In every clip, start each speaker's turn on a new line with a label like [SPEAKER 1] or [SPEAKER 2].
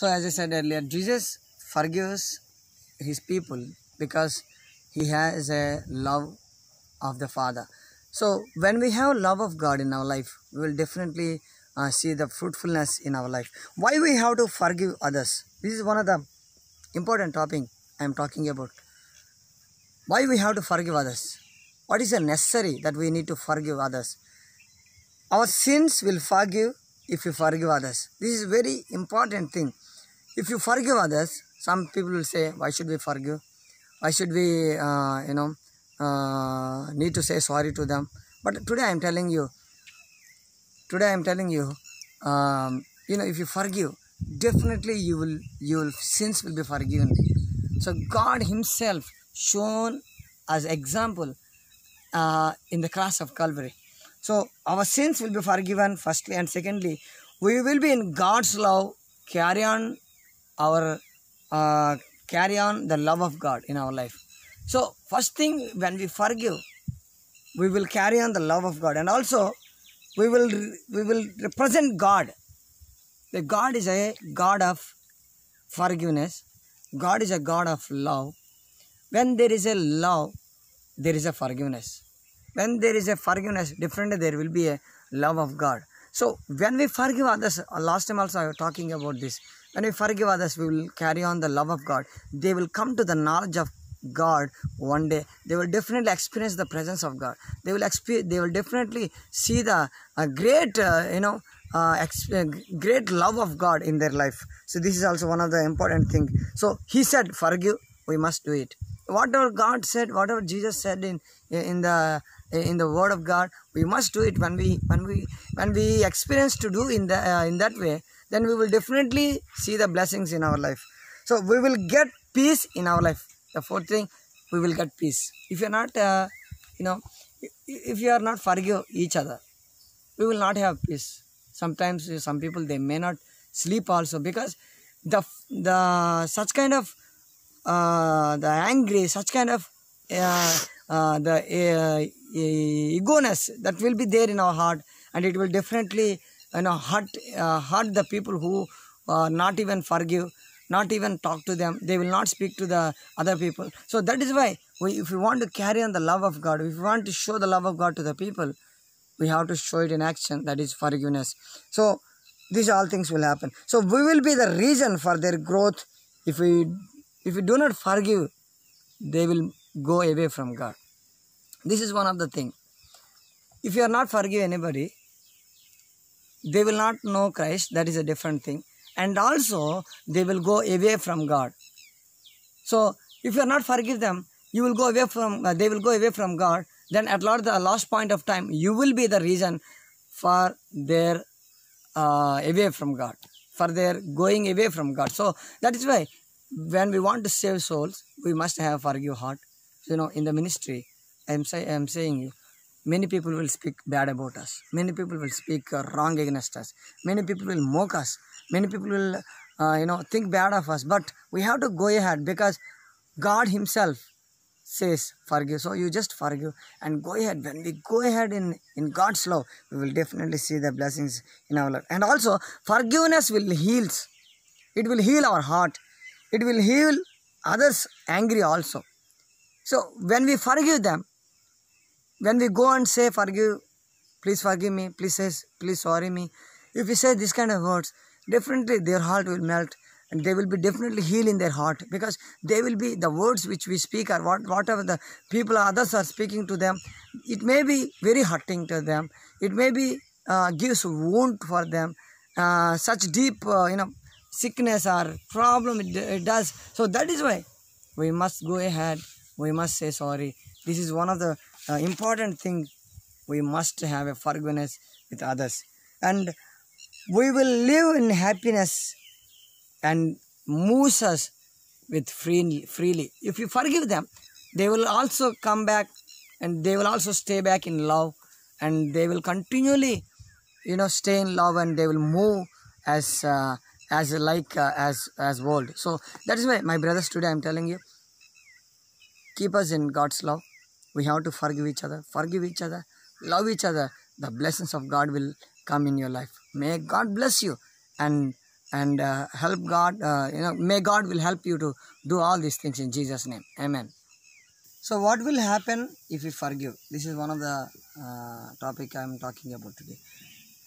[SPEAKER 1] So as I said earlier, Jesus forgives his people because he has a love of the Father. So when we have love of God in our life, we will definitely see the fruitfulness in our life. Why we have to forgive others? This is one of the important topic I am talking about. Why we have to forgive others? What is the necessary that we need to forgive others? Our sins will forgive if you forgive others. This is very important thing. If you forgive others, some people will say, why should we forgive? Why should we, need to say sorry to them? But today I am telling you, if you forgive, definitely your sins will be forgiven. So God Himself shown as example in the cross of Calvary. So our sins will be forgiven firstly, and secondly, we will be in God's love, carry on the love of God in our life. So first thing, when we forgive, we will carry on the love of God, and also we will represent God. The God is a God of forgiveness. God is a God of love. When there is a love, there is a forgiveness. When there is a forgiveness, definitely there will be a love of God. So when we forgive others, last time also I was talking about this. When we forgive others, we will carry on the love of God. They will come to the knowledge of God one day. They will definitely experience the presence of God. They will definitely see the great love of God in their life. So this is also one of the important things. So He said, forgive, we must do it. Whatever God said, whatever Jesus said in the Word of God, we must do it. When we experience to do in that way, then we will definitely see the blessings in our life. So we will get peace in our life. The fourth thing, we will get peace. If you are not, if you are not forgive each other, we will not have peace. Sometimes some people, they may not sleep also, because the angry, such kind of egoness that will be there in our heart, and it will definitely hurt the people who not even forgive, not even talk to them. They will not speak to the other people. So that is why if we want to carry on the love of God, if we want to show the love of God to the people, we have to show it in action. That is forgiveness. So these all things will happen. So we will be the reason for their growth. If we do not forgive, they will go away from God. This is one of the things. If you are not forgive anybody, they will not know Christ. That is a different thing. And also, they will go away from God. So if you are not forgive them, you will go away from. They will go away from God. Then at the last point of time, you will be the reason for their away from God, for their going away from God. So that is why when we want to save souls, we must have forgive heart. In the ministry, I am saying you, many people will speak bad about us. Many people will speak wrong against us. Many people will mock us. Many people will, think bad of us. But we have to go ahead, because God Himself says forgive. So you just forgive and go ahead. When we go ahead in God's love, we will definitely see the blessings in our life. And also, forgiveness will heal. It will heal our heart. It will heal others angry also. So when we forgive them, when we go and say forgive, please forgive me, please sorry me. If we say this kind of words, definitely their heart will melt, and they will be definitely healed in their heart, because they will be the words which we speak, or whatever the people or others are speaking to them, it may be very hurting to them. It may be gives wound for them, such deep sickness or problem it does. So that is why we must go ahead. We must say sorry. This is one of the important things. We must have a forgiveness with others, and we will live in happiness and moves us with freely. If you forgive them, they will also come back, and they will also stay back in love, and they will continually stay in love, and they will move as world. So that is why, my brothers, today I am telling you, keep us in God's love. We have to forgive each other, love each other. The blessings of God will come in your life. May God bless you, and and help God. May God will help you to do all these things in Jesus' name. Amen. So what will happen if you forgive? This is one of the topic I am talking about today.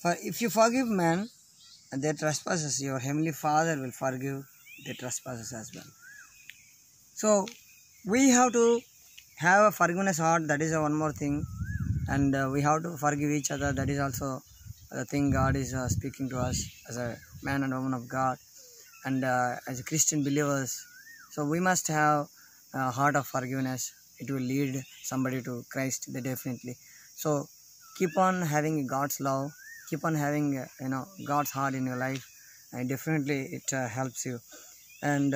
[SPEAKER 1] For if you forgive man their trespasses, your heavenly Father will forgive their trespasses as well. So we have to have a forgiveness heart. That is one more thing, and we have to forgive each other. That is also the thing God is speaking to us as a man and woman of God, and as a Christian believers. So we must have a heart of forgiveness. It will lead somebody to Christ, definitely. So keep on having God's love, keep on having God's heart in your life, and definitely it helps you. And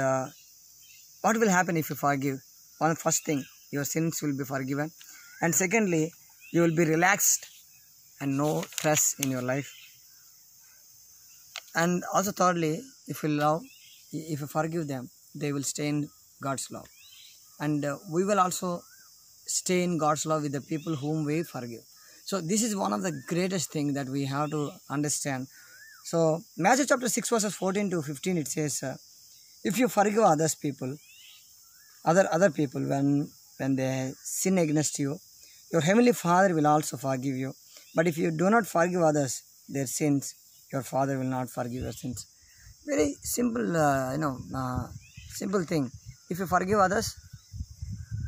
[SPEAKER 1] what will happen if you forgive? First thing, your sins will be forgiven, and secondly, you will be relaxed and no stress in your life. And also thirdly, if you forgive them, they will stay in God's love, and we will also stay in God's love with the people whom we forgive. So this is one of the greatest things that we have to understand. So Matthew chapter 6 verses 14 to 15, it says, if you forgive other people when they sin against you, your heavenly Father will also forgive you. But if you do not forgive others their sins, your Father will not forgive your sins. Very simple, simple thing. If you forgive others,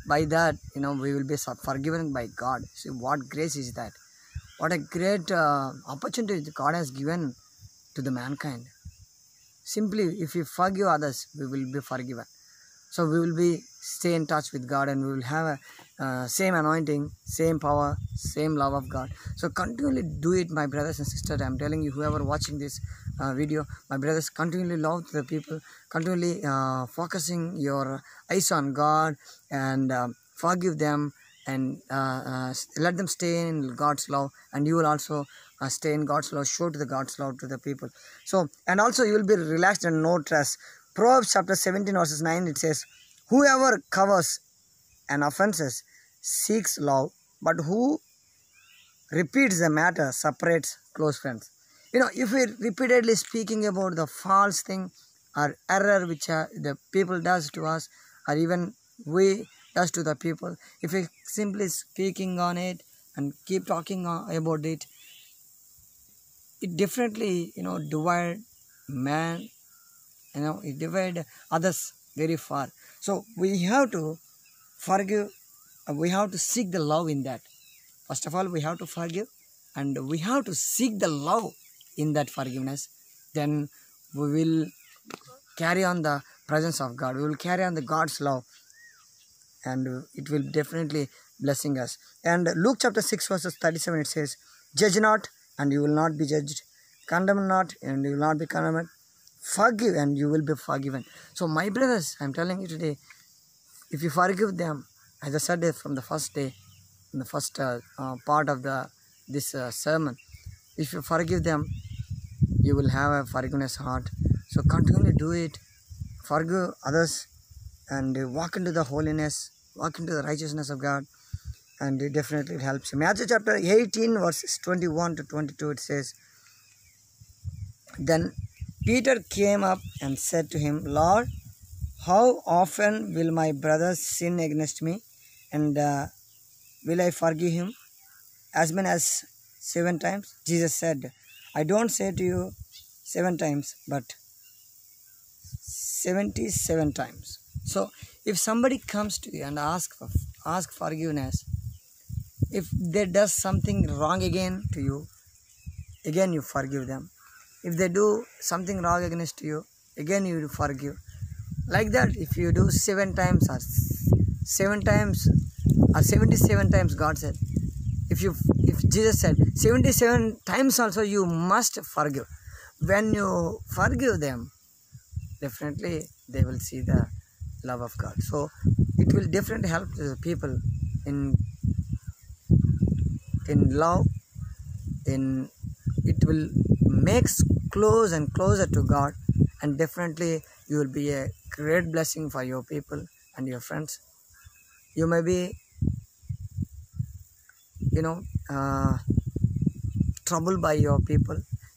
[SPEAKER 1] by that, we will be forgiven by God. See, what grace is that? What a great opportunity God has given to the mankind. Simply, if we forgive others, we will be forgiven. So we will be stay in touch with God, and we will have a same anointing, same power, same love of God. So continually do it, my brothers and sisters. I am telling you, whoever watching this video, my brothers, continually love the people, continually focusing your eyes on God, and forgive them, and let them stay in God's love, and you will also stay in God's love, show to the God's love to the people. So, and also you will be relaxed and no stress. Proverbs chapter 17 verses 9, it says, whoever covers an offenses seeks love, but who repeats the matter separates close friends. If we repeatedly speaking about the false thing or error which the people does to us, or even we does to the people, if we simply speaking on it and keep talking about it, it definitely divide man, it divide others very far. So we have to forgive, we have to seek the love in that. First of all, we have to forgive, and we have to seek the love in that forgiveness. Then we will carry on the presence of God. We will carry on the God's love, and it will definitely blessing us. And Luke chapter 6 verses 37, it says, judge not, and you will not be judged. Condemn not, and you will not be condemned. Forgive, and you will be forgiven. So my brothers, I am telling you today, if you forgive them, as I said from the first day, in the first part of this sermon, if you forgive them, you will have a forgiveness heart. So continually do it, forgive others, and walk into the holiness, walk into the righteousness of God, and it definitely helps you. Matthew chapter 18 verses 21 to 22, it says, then Peter came up and said to him, Lord, how often will my brother sin against me, and will I forgive him? As many as 7 times? Jesus said, I don't say to you 7 times, but 77 times. So if somebody comes to you and ask forgiveness, if they does something wrong again to you, again you forgive them. If they do something wrong against you, again you forgive. Like that, if you do 7 times or 7 times or 77 times, God said, if Jesus said 77 times also, you must forgive. When you forgive them, definitely they will see the love of God. So it will definitely help the people in love, it will makes close and closer to God, and definitely you will be a great blessing for your people and your friends. You may be troubled by your people,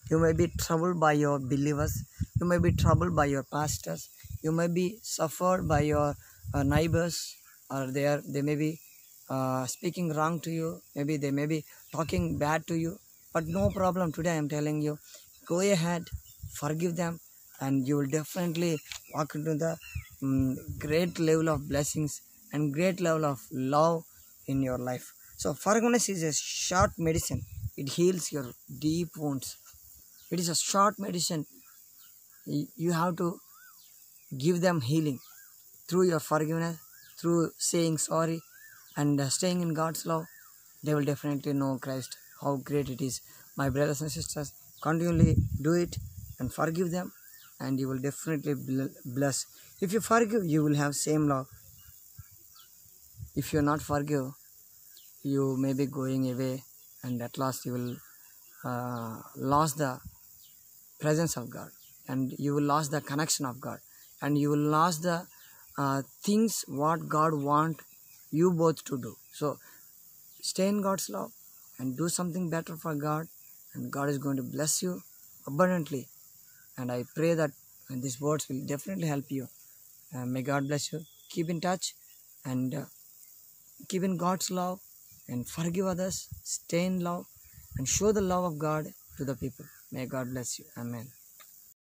[SPEAKER 1] you may be troubled by your believers, You may be troubled by your pastors. You may be suffered by your neighbors, or they may be speaking wrong to you. Maybe they may be talking bad to you. But no problem. Today I am telling you, go ahead, forgive them, and you will definitely walk into the great level of blessings and great level of love in your life. So forgiveness is a short medicine. It heals your deep wounds. It is a short medicine. You have to give them healing through your forgiveness, through saying sorry, and staying in God's love. They will definitely know Christ, how great it is. My brothers and sisters, continually do it and forgive them, and you will definitely bless. If you forgive, you will have same love. If you not forgive, you may be going away, and at last you will lose the presence of God, and you will lose the connection of God, and you will lose the things what God want you both to do. So stay in God's love and do something better for God, and God is going to bless you abundantly. And I pray that these words will definitely help you. May God bless you. Keep in touch, and keep in God's love, and forgive others, stay in love, and show the love of God to the people. May God bless you. Amen.